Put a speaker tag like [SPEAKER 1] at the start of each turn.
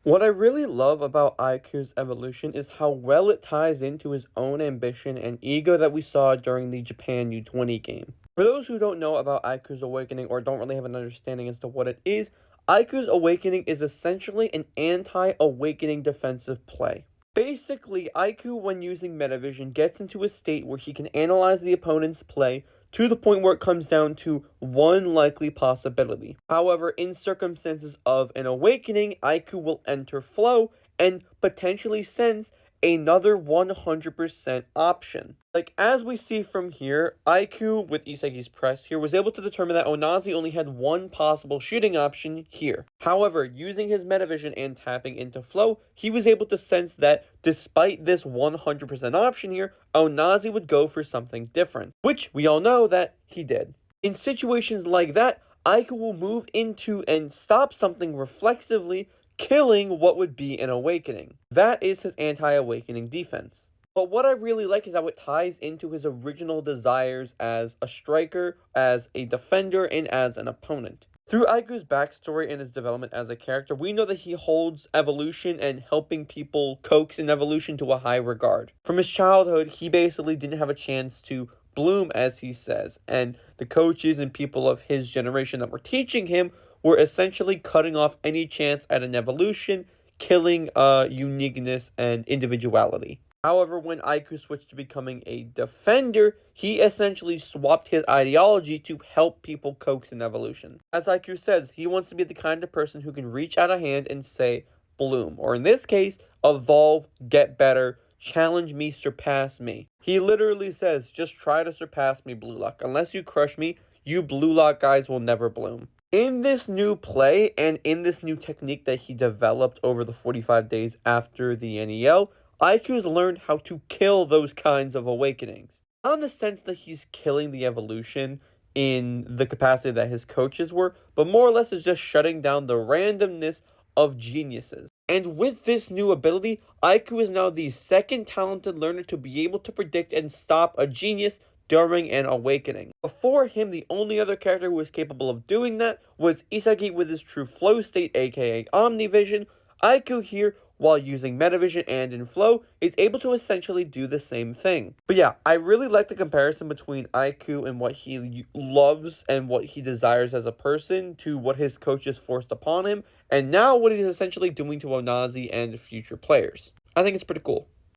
[SPEAKER 1] What I really love about Aiku's evolution is how well it ties into his own ambition and ego that we saw during the Japan U20 game. For those who don't know about Aiku's awakening or don't really have an understanding as to what it is, Aiku's awakening is essentially an anti-awakening defensive play. Basically, Aiku, when using Metavision, gets into a state where he can analyze the opponent's play to the point where it comes down to one likely possibility. However, in circumstances of an awakening, Aiku will enter flow and potentially sense another 100% option. Like, as we see from here, Aiku, with Isagi's press here, was able to determine that Onazi only had one possible shooting option here. However, using his Metavision and tapping into flow, he was able to sense that despite this 100% option here, Onazi would go for something different, which we all know that he did. In situations like that, Aiku will move into and stop something reflexively, killing what would be an awakening. That is his anti-awakening defense. But what I really like is how it ties into his original desires as a striker, as a defender, and as an opponent. Through Aiku's backstory and his development as a character, we know that he holds evolution and helping people coax in evolution to a high regard. From his childhood, he basically didn't have a chance to bloom, as he says, and the coaches and people of his generation that were teaching him were essentially cutting off any chance at an evolution, killing uniqueness and individuality. However, when Aiku switched to becoming a defender, he essentially swapped his ideology to help people coax in evolution. As Aiku says, he wants to be the kind of person who can reach out a hand and say, bloom, or in this case, evolve, get better, challenge me, surpass me. He literally says, just try to surpass me, Blue Lock. Unless you crush me, you Blue Lock guys will never bloom. In this new play and in this new technique that he developed over the 45 days after the NEL, Aiku's learned how to kill those kinds of awakenings. Not in the sense that he's killing the evolution in the capacity that his coaches were, but more or less is just shutting down the randomness of geniuses. And with this new ability, Aiku is now the second talented learner to be able to predict and stop a genius during an awakening. Before him, the only other character who was capable of doing that was Isagi with his true flow state, aka Omnivision. Aiku here, while using Metavision and in flow, is able to essentially do the same thing. But yeah, I really like the comparison between Aiku and what he loves and what he desires as a person to what his coaches forced upon him, and now what he's essentially doing to Onazi and future players. I think it's pretty cool.